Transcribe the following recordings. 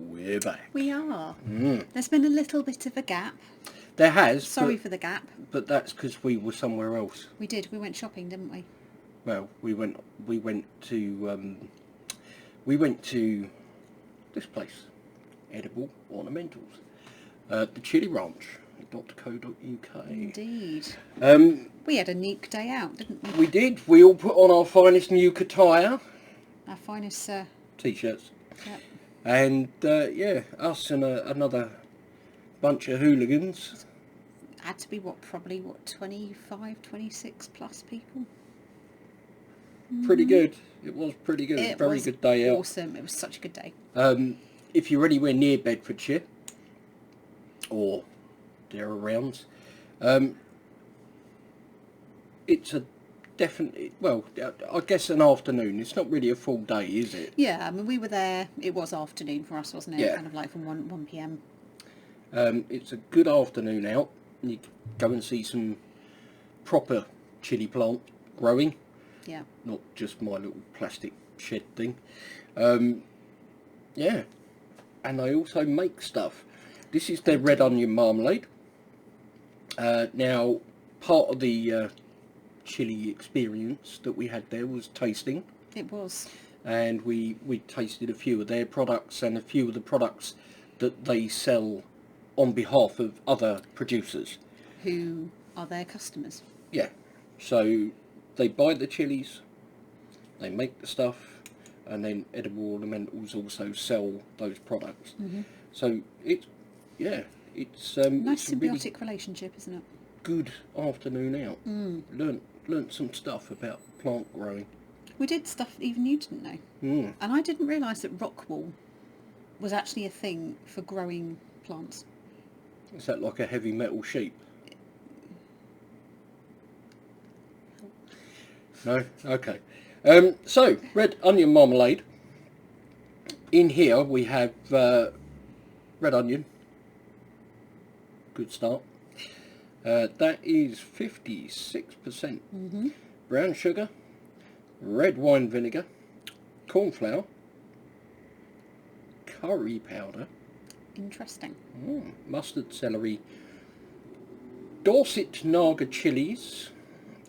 we're back. We are. There's been a little bit of a gap. There has. Sorry for the gap. But that's because we were somewhere else. We did. We went shopping, didn't we? Well, we went to this place, Edible Ornamentals, the Chilli Ranch.co.uk. Indeed. We had a nuke day out, didn't we? We did. We all put on our finest nuke attire. Our finest T-shirts. Yep. And yeah, us and another bunch of hooligans. Had to be probably 25, 26 plus people. Pretty good. It was pretty good. It was a very good day out. Awesome. It was such a good day. If you're anywhere near Bedfordshire or thereabouts, it's a definite. Well, I guess an afternoon. It's not really a full day, is it? Yeah, I mean we were there. It was afternoon for us, wasn't it? Yeah. Kind of like from 1 p.m. It's a good afternoon out. You go and see some proper chilli plant growing. Yeah. Not just my little plastic shed thing. Yeah. And they also make stuff. This is their red onion marmalade. Now, part of the chilli experience that we had there was tasting. It was. And we tasted a few of their products and a few of the products that they sell on behalf of other producers. Who are their customers. Yeah. So they buy the chilies, they make the stuff, and then Edible Ornamentals also sell those products. So it's Nice it's a really symbiotic relationship, isn't it? good afternoon out. Learnt some stuff about plant growing. We did stuff even you didn't know. And I didn't realise that rock wool was actually a thing for growing plants. Is that like a heavy metal sheet? No? Okay. So, red onion marmalade. In here we have red onion. Good start. That is 56%. Brown sugar, red wine vinegar, corn flour, curry powder. Interesting. Mustard, celery, Dorset Naga chilies,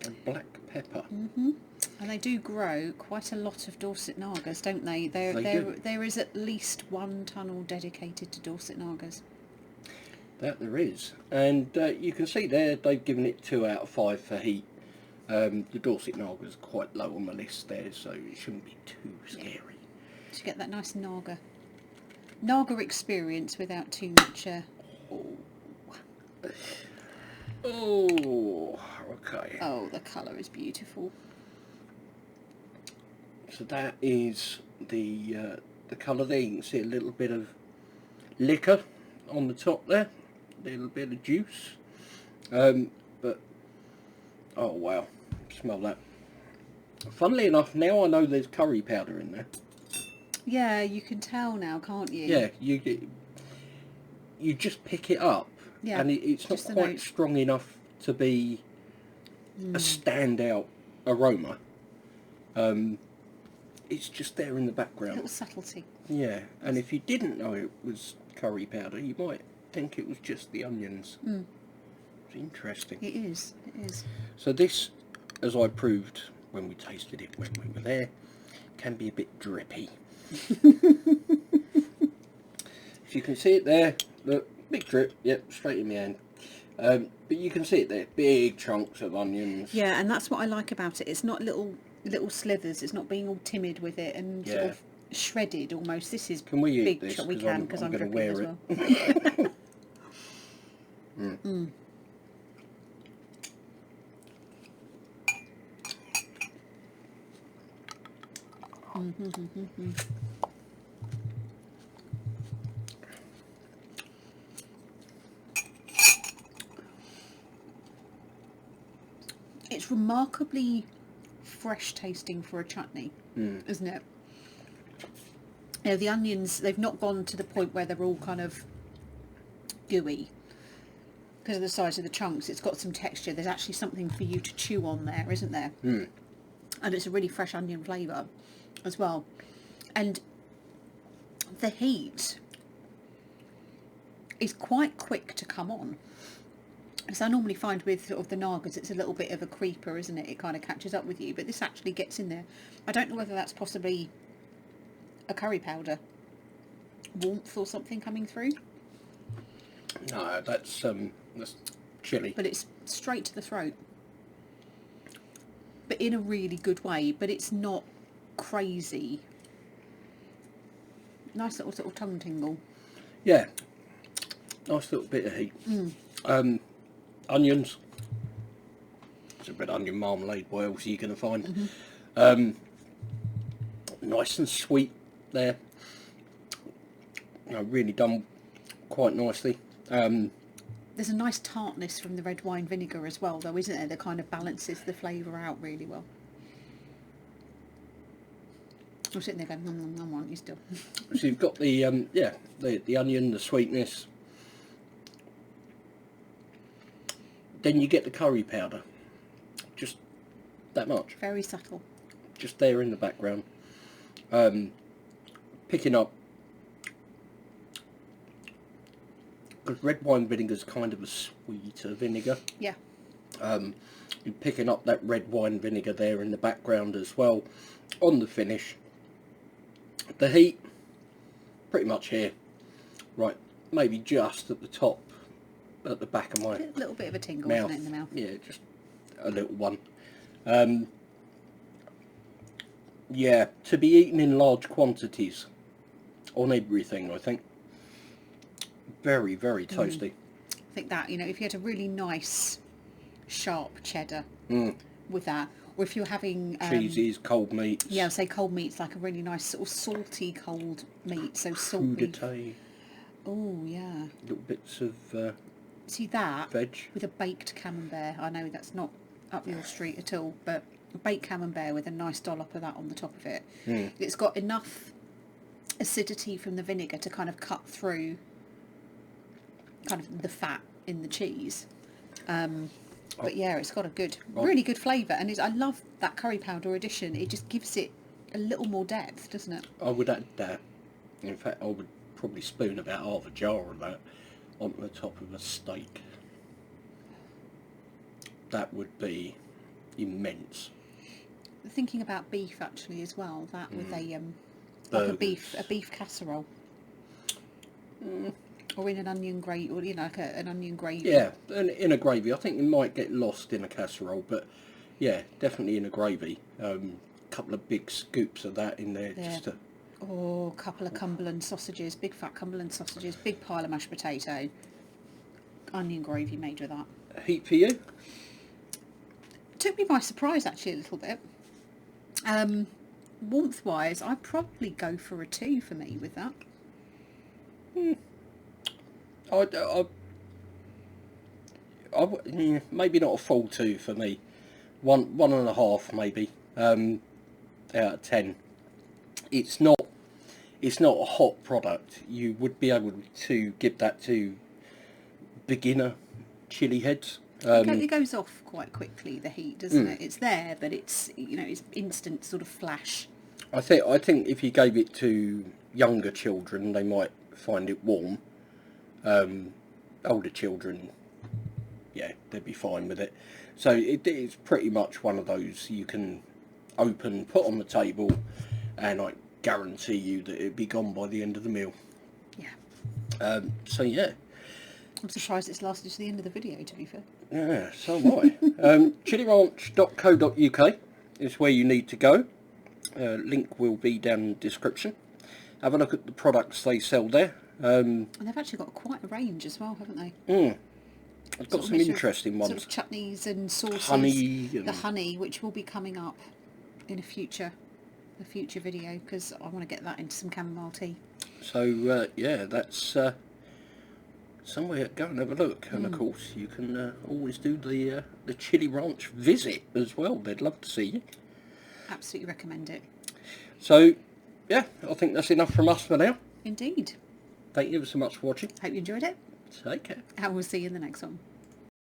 and black pepper. And they do grow quite a lot of Dorset Nagas, don't they? There is at least one tunnel dedicated to Dorset Nagas. That there is. And you can see there they've given it 2 out of 5 for heat. The Dorset Naga's quite low on the list there, so it shouldn't be too scary. To get that nice Naga experience without too much... Oh, okay. Oh, the colour is beautiful. So that is the colour there. You can see a little bit of liquor on the top there. A little bit of juice. But, oh wow, smell that. Funnily enough, now I know there's curry powder in there. Yeah, you can tell now, can't you? Yeah, you just pick it up. Yeah, and it's not quite strong enough to be a standout aroma. It's just there in the background. A little subtlety. Yeah, and if you didn't know it was curry powder, you might think it was just the onions. It's interesting. It is. So this, as I proved when we tasted it when we were there, can be a bit drippy. If you can see it there, look, big drip, yep, straight in my hand. But you can see it there, big chunks of onions. Yeah, and that's what I like about it. It's not little slithers. It's not being all timid with it and sort of shredded almost. This is can we big. Eat this? We can because I'm going to wear wear as it. well. It's remarkably fresh tasting for a chutney, isn't it? You know, the onions, they've not gone to the point where they're all kind of gooey because of the size of the chunks. It's got some texture. There's actually something for you to chew on there, isn't there? And it's a really fresh onion flavour as well. And the heat is quite quick to come on. So I normally find with sort of the Nagas, it's a little bit of a creeper, isn't it? It kind of catches up with you, but this actually gets in there. I don't know whether that's possibly a curry powder warmth or something coming through. No, that's chili. But it's straight to the throat. But in a really good way, but it's not crazy. Nice little sort of tongue tingle. Yeah, nice little bit of heat. Onions. It's a bit of onion marmalade. What else are you going to find? Nice and sweet there. Really done quite nicely. There's a nice tartness from the red wine vinegar as well, though, isn't there? That kind of balances the flavour out really well. I'm sitting there going, nom, nom, nom, aren't you still? So you've got the the onion, the sweetness. Then you get the curry powder. Just that much. Very subtle. Just there in the background. Picking up. Because red wine vinegar is kind of a sweeter vinegar. Yeah. You're picking up that red wine vinegar there in the background as well on the finish. The heat, pretty much here. Right, maybe just at the top, at the back of my A little bit of a tingle, mouth. isn't it, in the mouth? Yeah, just a little one. Yeah, to be eaten in large quantities on everything, I think. Very, very toasty. I think that, if you had a really nice, sharp cheddar with that, or if you're having... cheeses, cold meats. Yeah, I'd say cold meat's like a really nice sort of salty cold meat, so salty. Crudité. Oh, yeah. Little bits of See that, veg. with a baked camembert. I know that's not up your street at all, but a baked camembert with a nice dollop of that on the top of it. It's got enough acidity from the vinegar to kind of cut through kind of the fat in the cheese. But yeah, it's got a really good flavour, and I love that curry powder addition. It just gives it a little more depth, doesn't it? I would add that. In fact, I would probably spoon about half a jar of that on the top of a steak. That would be immense. Thinking about beef actually as well. That with like a beef casserole. Or in an onion gravy, or like an onion gravy. Yeah, and in a gravy. I think it might get lost in a casserole, but yeah, definitely in a gravy. Couple of big scoops of that in there, just to... Or a couple of Cumberland sausages, big fat Cumberland sausages, big pile of mashed potato, onion gravy made with that. Heat for you? Took me by surprise actually a little bit. Warmth wise, I'd probably go for a 2 for me with that. Maybe not a full 2 for me. 1.5 maybe. Out of 10. It's not a hot product. You would be able to give that to beginner chili heads. It goes off quite quickly, the heat, doesn't it? It's there, but it's it's instant sort of flash. I think if you gave it to younger children, they might find it warm. Older children, yeah, they'd be fine with it. So it is pretty much one of those you can open, put on the table, and I guarantee you that it'd be gone by the end of the meal. Yeah. So yeah. I'm surprised it's lasted to the end of the video, to be fair. Yeah, so am I. chilliranch.co.uk is where you need to go. Link will be down in the description. Have a look at the products they sell there. And they've actually got quite a range as well, haven't they? I've got some interesting ones. Sort of chutneys and sauces. Honey. The honey, which will be coming up in a future video, because I want to get that into some chamomile tea. So yeah, that's somewhere go and have a look. And of course, you can always do the Chilli Ranch visit as well. They'd love to see you. Absolutely recommend it. So yeah, I think that's enough from us for now. Indeed. Thank you so much for watching. Hope you enjoyed it. Take care. And we'll see you in the next one.